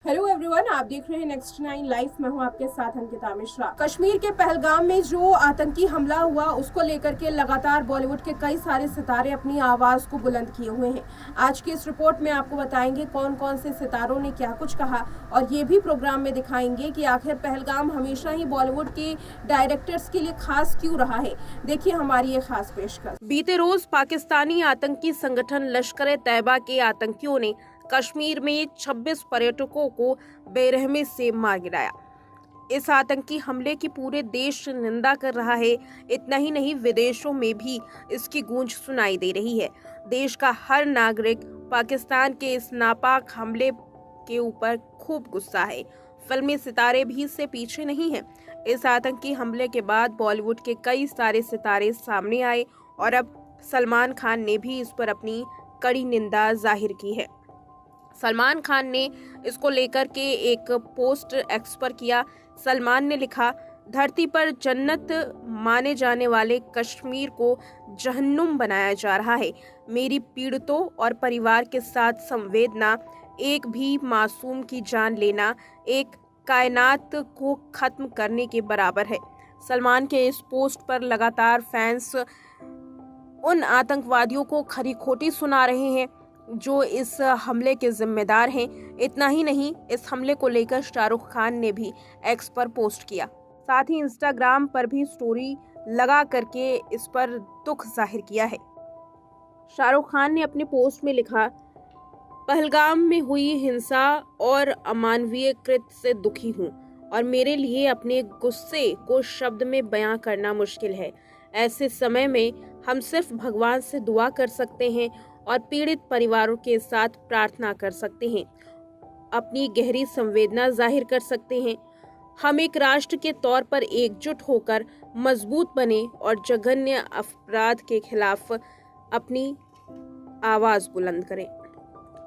Hello everyone, आप देख रहे हैं नेक्स्ट 9 लाइव। मैं हूं आपके साथ अंकिता मिश्रा। कश्मीर के पहलगाम में जो आतंकी हमला हुआ उसको लेकर के लगातार बॉलीवुड के कई सारे सितारे अपनी आवाज को बुलंद किए हुए हैं। आज की इस रिपोर्ट में आपको बताएंगे कौन कौन से सितारों ने क्या कुछ कहा, और ये भी प्रोग्राम में दिखाएंगे कि आखिर पहलगाम हमेशा ही बॉलीवुड के डायरेक्टर्स के लिए खास क्यों रहा है। देखिए हमारी ये खास पेशकश। बीते रोज पाकिस्तानी आतंकी संगठन लश्कर-ए-तैयबा के आतंकियों ने कश्मीर में 26 पर्यटकों को बेरहमी से मार गिराया। इस आतंकी हमले की पूरे देश निंदा कर रहा है। इतना ही नहीं, विदेशों में भी इसकी गूंज सुनाई दे रही है। देश का हर नागरिक पाकिस्तान के इस नापाक हमले के ऊपर खूब गुस्सा है। फिल्मी सितारे भी इससे पीछे नहीं हैं। इस आतंकी हमले के बाद बॉलीवुड के कई सारे सितारे सामने आए और अब सलमान खान ने भी इस पर अपनी कड़ी निंदा जाहिर की है। सलमान खान ने इसको लेकर के एक पोस्ट एक्स पर किया। सलमान ने लिखा, धरती पर जन्नत माने जाने वाले कश्मीर को जहन्नुम बनाया जा रहा है। मेरी पीड़ितों और परिवार के साथ संवेदना, एक भी मासूम की जान लेना एक कायनात को खत्म करने के बराबर है। सलमान के इस पोस्ट पर लगातार फैंस उन आतंकवादियों को खरी खोटी सुना रहे हैं जो इस हमले के जिम्मेदार हैं। इतना ही नहीं, इस हमले को लेकर शाहरुख खान ने भी एक्स पर पोस्ट किया। साथ ही इंस्टाग्राम पर भी स्टोरी लगा करके इस पर दुख जाहिर किया है। शाहरुख खान ने अपने पोस्ट में लिखा, पहलगाम में हुई हिंसा और अमानवीय कृत्य से दुखी हूँ और मेरे लिए अपने गुस्से को शब्द में बयां करना मुश्किल है। ऐसे समय में हम सिर्फ भगवान से दुआ कर सकते हैं और पीड़ित परिवारों के साथ प्रार्थना कर सकते हैं, अपनी गहरी संवेदना जाहिर कर सकते हैं। हम एक राष्ट्र के तौर पर एकजुट होकर मजबूत बने और जघन्य अपराध के खिलाफ अपनी आवाज बुलंद करें।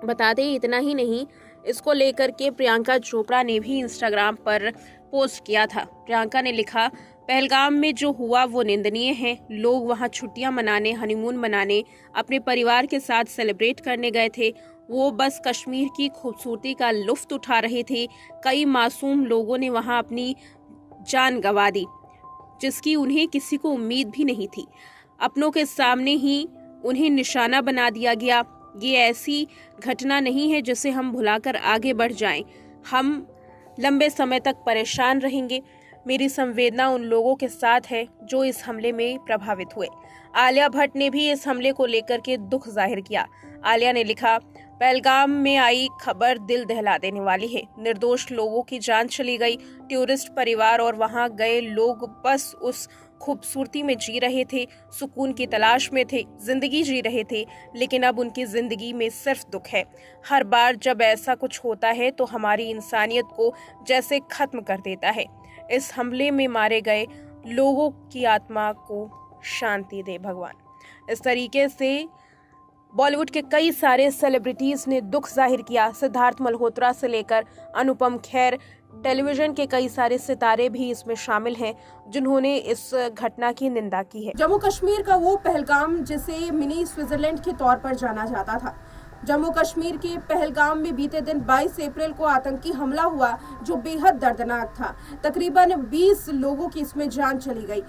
बता दें, इतना ही नहीं, इसको लेकर के प्रियंका चोपड़ा ने भी इंस्टाग्राम पर पोस्ट किया था। प्रियंका ने लिखा, पहलगाम में जो हुआ वो निंदनीय है। लोग वहां छुट्टियां मनाने, हनीमून मनाने, अपने परिवार के साथ सेलिब्रेट करने गए थे। वो बस कश्मीर की खूबसूरती का लुत्फ उठा रहे थे। कई मासूम लोगों ने वहां अपनी जान गंवा दी, जिसकी उन्हें किसी को उम्मीद भी नहीं थी। अपनों के सामने ही उन्हें निशाना बना दिया गया। ये ऐसी घटना नहीं है जिसे हम भुलाकर आगे बढ़ जाएं। हम लंबे समय तक परेशान रहेंगे। मेरी संवेदना उन लोगों के साथ है जो इस हमले में प्रभावित हुए। आलिया भट्ट ने भी इस हमले को लेकर के दुख जाहिर किया। आलिया ने लिखा, पहलगाम में आई खबर दिल दहला देने वाली है। निर्दोष लोगों की जान चली गई। टूरिस्ट परिवार और वहां गए लोग बस उस खूबसूरती में जी रहे थे, सुकून की तलाश में थे, जिंदगी जी रहे थे, लेकिन अब उनकी जिंदगी में सिर्फ दुख है। हर बार जब ऐसा कुछ होता है तो हमारी इंसानियत को जैसे खत्म कर देता है। इस हमले में मारे गए लोगों की आत्मा को शांति दे भगवान। इस तरीके से बॉलीवुड के कई सारे सेलिब्रिटीज ने दुख जाहिर किया। सिद्धार्थ मल्होत्रा से लेकर अनुपम खेर, टेलीविजन के कई सारे सितारे भी इसमें शामिल हैं जिन्होंने इस घटना की निंदा की है। जम्मू कश्मीर का वो पहलगाम जिसे मिनी स्विट्जरलैंड के तौर पर जाना जाता था। जम्मू कश्मीर के पहलगाम में बीते दिन 22 अप्रैल को आतंकी हमला हुआ जो बेहद दर्दनाक था। तकरीबन 20 लोगों की इसमें जान चली गई।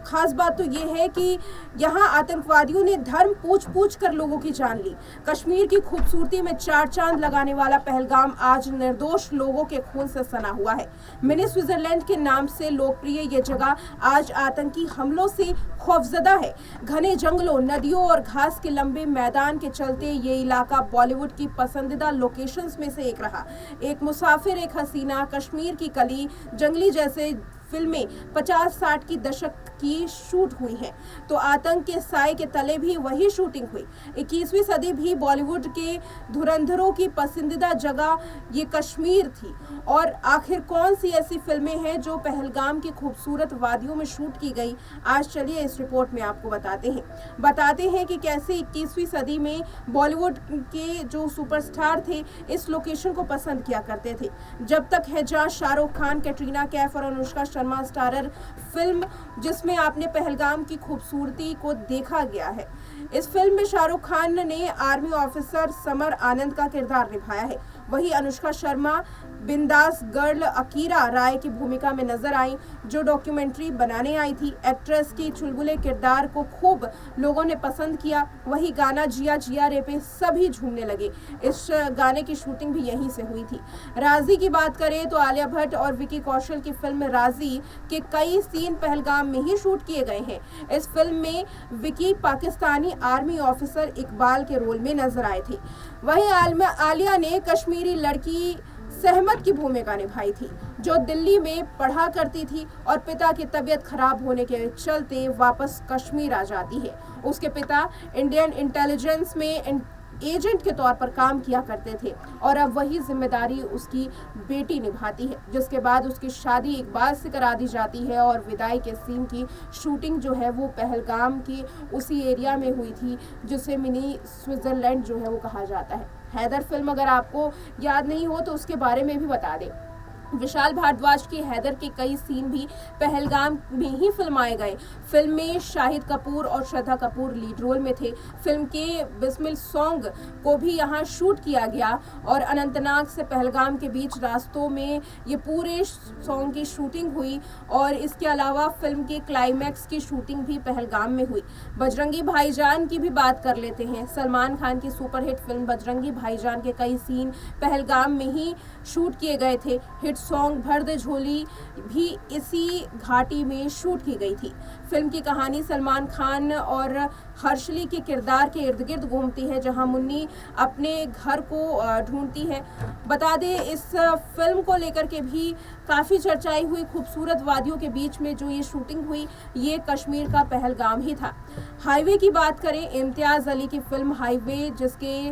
खास बात तो ये है कि यहाँ आतंकवादियों ने धर्म पूछ कर लोगों की जान ली। कश्मीर की खूबसूरती में चार चांद लगाने वाला पहलगाम आज निर्दोष लोगों के खून से सना हुआ है। मिनी स्विट्जरलैंड के नाम से लोकप्रिय ये जगह आज आतंकी हमलों से खौफजदा है। घने जंगलों, नदियों और घास के लंबे मैदान के चलते ये इलाका बॉलीवुड की पसंदीदा लोकेशंस में से एक रहा। एक मुसाफिर, एक हसीना, कश्मीर की कली, जंगली जैसे फिल्में 50-60 की दशक की शूट हुई हैं, तो आतंक के साए के तले भी वही शूटिंग हुई। 21वीं सदी भी बॉलीवुड के धुरंधरों की पसंदीदा जगह ये कश्मीर थी। और आखिर कौन सी ऐसी फिल्में हैं जो पहलगाम की खूबसूरत वादियों में शूट की गई, आज चलिए इस रिपोर्ट में आपको बताते हैं कि कैसे 21वीं सदी में बॉलीवुड के जो सुपरस्टार थे इस लोकेशन को पसंद किया करते थे। जब तक है जहां शाहरुख खान, कैटरीना कैफ और अनुष्का शर्मा स्टारर फिल्म जिसमें आपने पहलगाम की खूबसूरती को देखा गया है। इस फिल्म में शाहरुख खान ने आर्मी ऑफिसर समर आनंद का किरदार निभाया है। वही अनुष्का शर्मा बिंदास गर्ल अकीरा राय की भूमिका में नजर आई, जो डॉक्यूमेंट्री बनाने आई थी। एक्ट्रेस की चुलबुले किरदार को खूब लोगों ने पसंद किया। वही गाना जिया जिया रे पे सभी झूमने लगे। इस गाने की शूटिंग भी यहीं से हुई थी। राजी की बात करें तो आलिया भट्ट और विकी कौशल की फिल्म राजी के कई सीन पहलगाम में ही शूट किए गए हैं। इस फिल्म में विकी पाकिस्तानी आर्मी ऑफिसर इकबाल के रोल में नजर आए थे। वहीं आलिया ने कश्मीरी लड़की सहमत की भूमिका निभाई थी, जो दिल्ली में पढ़ा करती थी और पिता की तबीयत खराब होने के चलते वापस कश्मीर आ जाती है। उसके पिता इंडियन इंटेलिजेंस में एजेंट के तौर पर काम किया करते थे और अब वही जिम्मेदारी उसकी बेटी निभाती है, जिसके बाद उसकी शादी इकबाल से करा दी जाती है और विदाई के सीन की शूटिंग जो है वो पहलगाम की उसी एरिया में हुई थी जिसे मिनी स्विट्जरलैंड जो है वो कहा जाता है। हैदर फिल्म अगर आपको याद नहीं हो तो उसके बारे में भी बता दें। विशाल भारद्वाज की हैदर के कई सीन भी पहलगाम में ही फिल्माए गए। फिल्म में शाहिद कपूर और श्रद्धा कपूर लीड रोल में थे। फिल्म के बिस्मिल सॉन्ग को भी यहाँ शूट किया गया और अनंतनाग से पहलगाम के बीच रास्तों में ये पूरे सॉन्ग की शूटिंग हुई और इसके अलावा फिल्म के क्लाइमैक्स की शूटिंग भी पहलगाम में हुई। बजरंगी भाईजान की भी बात कर लेते हैं। सलमान खान की सुपरहिट फिल्म बजरंगी भाईजान के कई सीन पहलगाम में ही शूट किए गए थे। हिट सॉन्ग भर दे झोली भी इसी घाटी में शूट की गई थी। फिल्म की कहानी सलमान खान और हर्षली के किरदार के इर्द गिर्द घूमती है, जहां मुन्नी अपने घर को ढूंढती है। बता दें इस फिल्म को लेकर के भी काफ़ी चर्चाएं हुई। खूबसूरत वादियों के बीच में जो ये शूटिंग हुई ये कश्मीर का पहलगाम ही था। हाईवे की बात करें, इम्तियाज़ अली की फिल्म हाईवे जिसके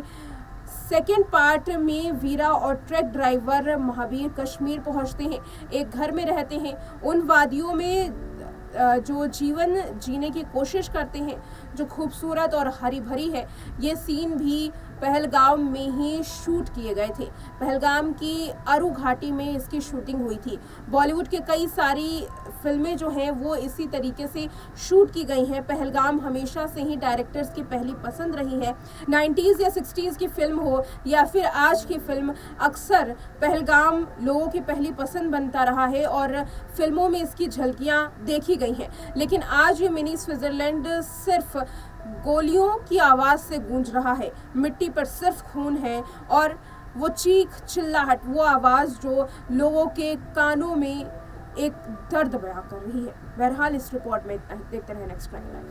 सेकेंड पार्ट में वीरा और ट्रक ड्राइवर महावीर कश्मीर पहुंचते हैं, एक घर में रहते हैं, उन वादियों में जो जीवन जीने की कोशिश करते हैं जो खूबसूरत और हरी भरी है। ये सीन भी पहलगाम में ही शूट किए गए थे। पहलगाम की अरू घाटी में इसकी शूटिंग हुई थी। बॉलीवुड के कई सारी फिल्में जो हैं वो इसी तरीके से शूट की गई हैं। पहलगाम हमेशा से ही डायरेक्टर्स की पहली पसंद रही है। 90s या 60s की फिल्म हो या फिर आज की फिल्म, अक्सर पहलगाम लोगों की पहली पसंद बनता रहा है और फिल्मों में इसकी झलकियाँ देखी गई हैं। लेकिन आज ये मिनी स्विट्जरलैंड सिर्फ गोलियों की आवाज़ से गूंज रहा है। मिट्टी पर सिर्फ खून है और वो चीख चिल्लाहट, वो आवाज़ जो लोगों के कानों में एक दर्द बयां कर रही है। बहरहाल इस रिपोर्ट में इतना ही। देखते रहें नेक्स्ट टाइम लाइव।